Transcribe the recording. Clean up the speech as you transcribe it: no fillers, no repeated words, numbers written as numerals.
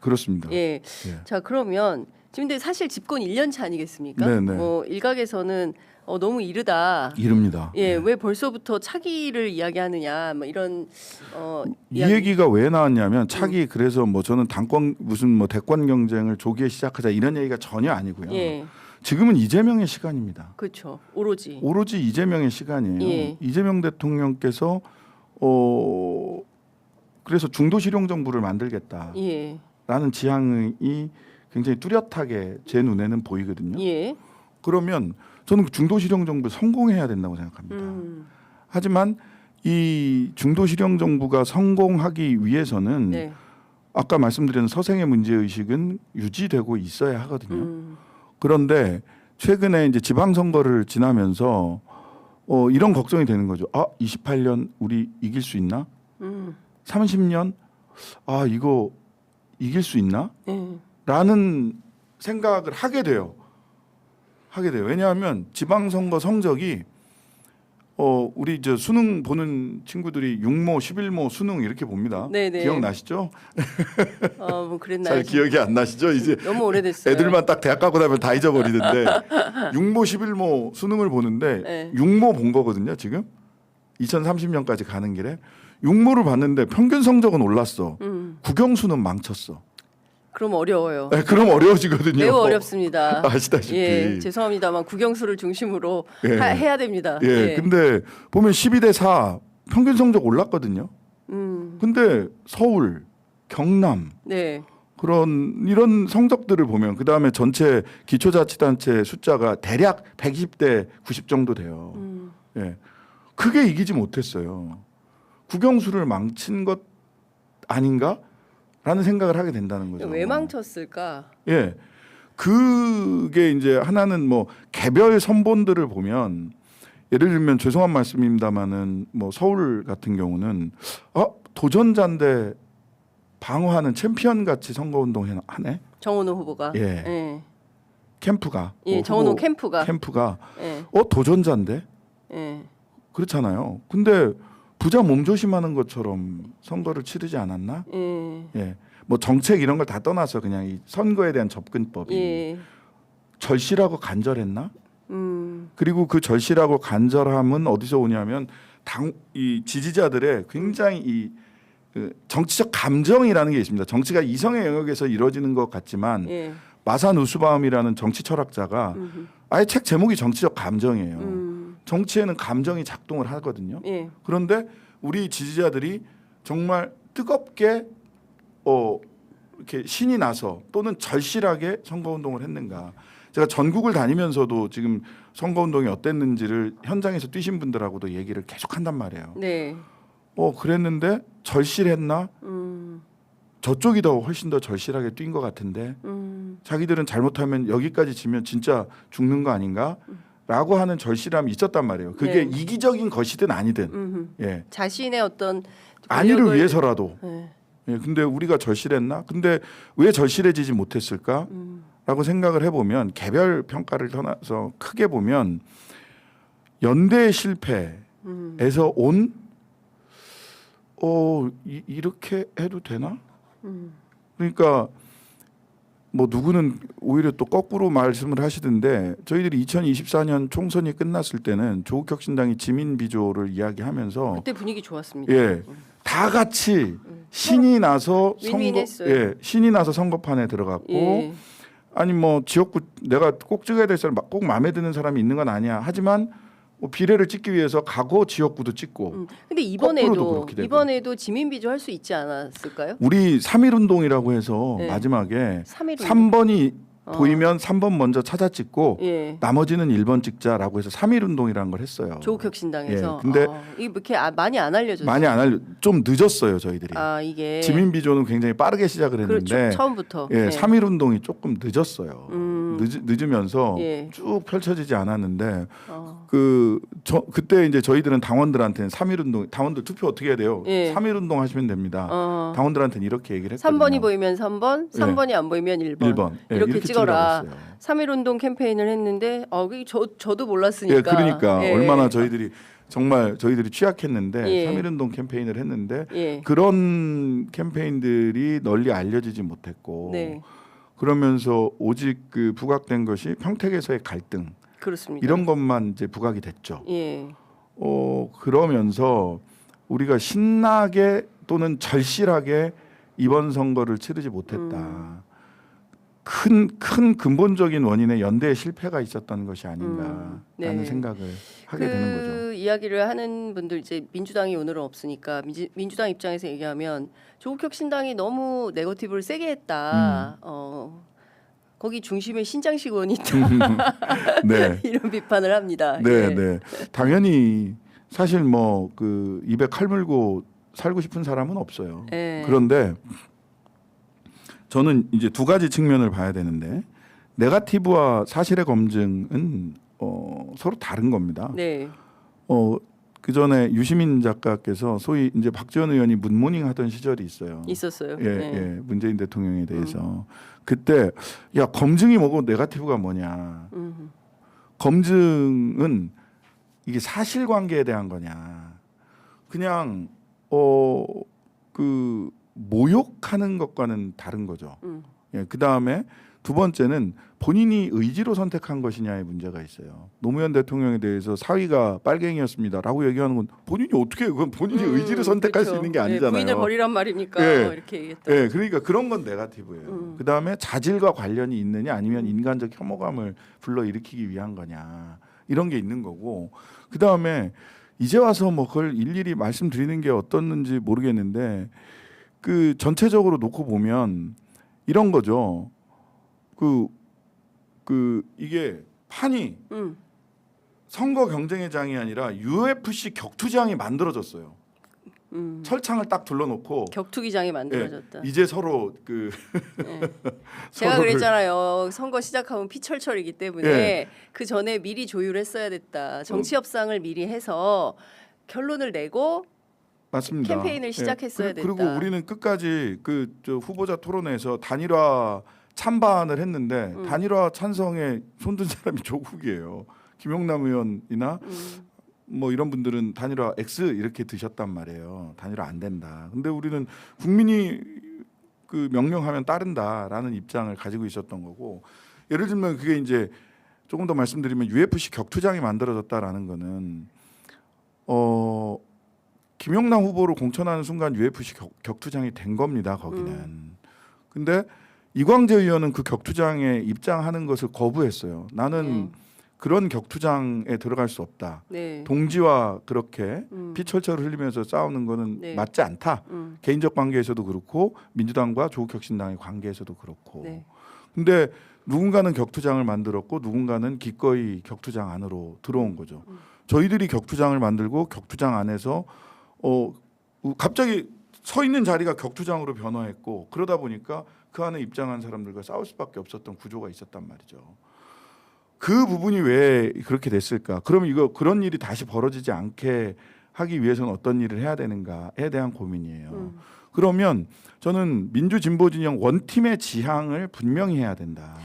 그렇습니다. 예. 예. 자, 그러면 지금 근데 사실 집권 1년차 아니겠습니까? 네네. 뭐 일각에서는 너무 이르다. 이릅니다. 예, 네. 왜 벌써부터 차기를 이야기하느냐, 뭐 이런 이 얘기가 왜 나왔냐면 차기 그래서 뭐 저는 당권 무슨 뭐 대권 경쟁을 조기에 시작하자 이런 얘기가 전혀 아니고요. 예, 지금은 이재명의 시간입니다. 그렇죠. 오로지. 오로지 이재명의 시간이에요. 예. 이재명 대통령께서 그래서 중도 실용 정부를 만들겠다라는 예, 지향이 굉장히 뚜렷하게 제 눈에는 보이거든요. 예. 그러면 저는 중도 실용 정부 성공해야 된다고 생각합니다. 하지만 이 중도 실용 정부가 성공하기 위해서는 네. 아까 말씀드린 서생의 문제 의식은 유지되고 있어야 하거든요. 그런데 최근에 이제 지방선거를 지나면서 이런 걱정이 되는 거죠. 28년 우리 이길 수 있나? 30년 이거 이길 수 있나? 라는 생각을 하게 돼요. 왜냐하면 지방선거 성적이 우리 저 수능 보는 친구들이 6모, 11모 수능 이렇게 봅니다. 네네. 기억나시죠? 뭐 그랬나요? 잘 기억이 안 나시죠? 이제 너무 오래됐어요. 애들만 딱 대학 가고 나면 다 잊어버리던데 6모, 11모 수능을 보는데 네. 6모 본 거거든요. 지금 2030년까지 가는 길에 6모를 봤는데 평균 성적은 올랐어. 국영수는 망쳤어. 그럼 어려워요. 네, 그럼 어려워지거든요. 매우 어렵습니다. 아시다시피. 예, 죄송합니다만 국영수를 중심으로 예. 해야 됩니다. 예, 근데 보면 12대 4 평균 성적 올랐거든요. 근데 서울, 경남 네. 이런 성적들을 보면 그 다음에 전체 기초자치단체 숫자가 대략 120대 90 정도 돼요. 예, 크게 이기지 못했어요. 국영수를 망친 것 아닌가라는 생각을 하게 된다는 거죠. 왜 망쳤을까? 예, 그게 이제 하나는 뭐 개별 선본들을 보면 예를 들면 죄송한 말씀입니다만은 뭐 서울 같은 경우는 도전자인데 방어하는 챔피언 같이 선거운동 하네. 정원호 후보가. 예. 예. 캠프가. 예, 정원호 후보 캠프가. 예. 도전자인데 예. 그렇잖아요. 근데 부자 몸조심하는 것처럼 선거를 치르지 않았나? 예. 예. 뭐 정책 이런 걸 다 떠나서 그냥 이 선거에 대한 접근법이 예. 절실하고 간절했나? 그리고 그 절실하고 간절함은 어디서 오냐면 이 지지자들의 굉장히 그 정치적 감정이라는 게 있습니다. 정치가 이성의 영역에서 이루어지는 것 같지만 예. 마산 우스바움이라는 정치 철학자가 아예 책 제목이 정치적 감정이에요. 정치에는 감정이 작동을 하거든요. 예. 그런데 우리 지지자들이 정말 뜨겁게 이렇게 신이 나서 또는 절실하게 선거운동을 했는가. 제가 전국을 다니면서도 지금 선거운동이 어땠는지를 현장에서 뛰신 분들하고도 얘기를 계속 한단 말이에요. 네. 그랬는데 절실했나? 저쪽이 더 훨씬 더 절실하게 뛴 것 같은데 자기들은 잘못하면 여기까지 지면 진짜 죽는 거 아닌가? 라고 하는 절실함이 있었단 말이에요. 그게 네. 이기적인 것이든 아니든. 예. 자신의 어떤 안위를 위해서라도. 예. 예. 근데 우리가 절실했나? 근데 왜 절실해지지 못했을까? 라고 생각을 해보면 개별 평가를 떠나서 크게 보면 연대의 실패에서 온 이렇게 해도 되나? 그러니까 뭐 누구는 오히려 또 거꾸로 말씀을 하시던데 저희들이 2024년 총선이 끝났을 때는 조국혁신당이 지민 비조를 이야기하면서 그때 분위기 좋았습니다. 예, 다 같이 신이 나서 윈윈했어요. 신이 나서 선거판에 들어갔고 예. 아니 뭐 지역구 내가 꼭 찍어야 될 사람 꼭 마음에 드는 사람이 있는 건 아니야. 하지만 뭐 비례를 찍기 위해서 가고 지역구도 찍고. 근데 이번에도 지민 비조 할 수 있지 않았을까요? 우리 3.1 운동이라고 해서 네. 마지막에 3.1 3번이 보이면 3번 먼저 찾아 찍고 예. 나머지는 1번 찍자라고 해서 3.1 운동이라는 걸 했어요. 조국혁신당에서. 예, 근데 이게 이렇게 많이 안 알려졌어요. 많이 안 좀 늦었어요 저희들이. 이게 지민 비조는 굉장히 빠르게 시작을 했는데 그렇죠. 처음부터. 예, 예. 3.1 운동이 조금 늦었어요. 늦으면서 예. 쭉 펼쳐지지 않았는데 그때 이제 저희들은 당원들한테는 3.1 운동 당원들 투표 어떻게 해야 돼요? 예. 3.1 운동 하시면 됩니다. 당원들한테는 이렇게 얘기를 했거든요. 3번이 보이면 3번, 3번이 안 보이면 1번. 1번. 예, 이렇게 찍어서 있더라. 있었어요. 3.1운동 캠페인을 했는데 그게 저도 몰랐으니까. 예, 그러니까 예. 얼마나 저희들이 취약했는데 예. 3.1운동 캠페인을 했는데 예. 그런 캠페인들이 널리 알려지지 못했고 네. 그러면서 오직 그 부각된 것이 평택에서의 갈등 그렇습니다. 이런 것만 이제 부각이 됐죠. 예. 그러면서 우리가 신나게 또는 절실하게 이번 선거를 치르지 못했다. 큰 근본적인 원인의 연대의 실패가 있었던 것이 아닌가라는 네. 생각을 하게 되는 거죠. 그 이야기를 하는 분들 이제 민주당이 오늘은 없으니까 민주당 입장에서 얘기하면 조국 혁신당이 너무 네거티브를 세게 했다. 거기 중심에 신장식 의원이 있다. 네. 이런 비판을 합니다. 네, 예. 네. 당연히 사실 뭐 그 입에 칼 물고 살고 싶은 사람은 없어요. 예. 그런데 저는 이제 두 가지 측면을 봐야 되는데 네거티브와 사실의 검증은 서로 다른 겁니다. 네. 그 전에 유시민 작가께서 소위 이제 박지원 의원이 문모닝 하던 시절이 있어요. 있었어요. 예, 네. 예, 문재인 대통령에 대해서 그때 야 검증이 뭐고 네거티브가 뭐냐? 검증은 이게 사실관계에 대한 거냐? 그냥 그 모욕하는 것과는 다른 거죠. 예, 그 다음에 두 번째는 본인이 의지로 선택한 것이냐의 문제가 있어요. 노무현 대통령에 대해서 사위가 빨갱이였습니다라고 얘기하는 건 본인이 어떻게 그건 본인이 의지로 선택할 그렇죠. 수 있는 게 예, 아니잖아요. 부인을 버리란 말입니까? 예. 이렇게 얘기했다. 예, 그러니까 그런 건 네거티브예요. 그 다음에 자질과 관련이 있느냐 아니면 인간적 혐오감을 불러일으키기 위한 거냐 이런 게 있는 거고 그 다음에 이제 와서 뭐 그걸 일일이 말씀드리는 게 어떻는지 모르겠는데 그 전체적으로 놓고 보면 이런 거죠. 이게 판이 선거 경쟁의 장이 아니라 UFC 격투장이 만들어졌어요. 철창을 딱 둘러놓고 격투기장이 만들어졌다. 예, 이제 서로 제가 서로를- 그랬잖아요. 선거 시작하면 피철철이기 때문에 예. 그 전에 미리 조율했어야 됐다. 정치 협상을 미리 해서 결론을 내고 맞습니다. 캠페인을 시작했어야 그리고 됐다. 우리는 끝까지 저 후보자 토론회에서 단일화 찬반을 했는데 단일화 찬성에 손든 사람이 조국이에요. 김용남 의원이나 뭐 이런 분들은 단일화 X 이렇게 드셨단 말이에요. 단일화 안 된다. 근데 우리는 국민이 그 명령하면 따른다라는 입장을 가지고 있었던 거고 예를 들면 그게 이제 조금 더 말씀드리면 UFC 격투장이 만들어졌다라는 거는 김용남 후보를 공천하는 순간 UFC 격투장이 된 겁니다. 거기는. 근데 이광재 의원은 그 격투장에 입장하는 것을 거부했어요. 나는 그런 격투장에 들어갈 수 없다. 네. 동지와 그렇게 피철철 흘리면서 싸우는 거는 네. 맞지 않다. 개인적 관계에서도 그렇고 민주당과 조국혁신당의 관계에서도 그렇고. 네. 근데 누군가는 격투장을 만들었고 누군가는 기꺼이 격투장 안으로 들어온 거죠. 저희들이 격투장을 만들고 격투장 안에서 갑자기 서 있는 자리가 격투장으로 변화했고 그러다 보니까 그 안에 입장한 사람들과 싸울 수밖에 없었던 구조가 있었단 말이죠. 그 부분이 왜 그렇게 됐을까? 그러면 그런 일이 다시 벌어지지 않게 하기 위해서는 어떤 일을 해야 되는가에 대한 고민이에요. 그러면 저는 민주 진보 진영 원팀의 지향을 분명히 해야 된다.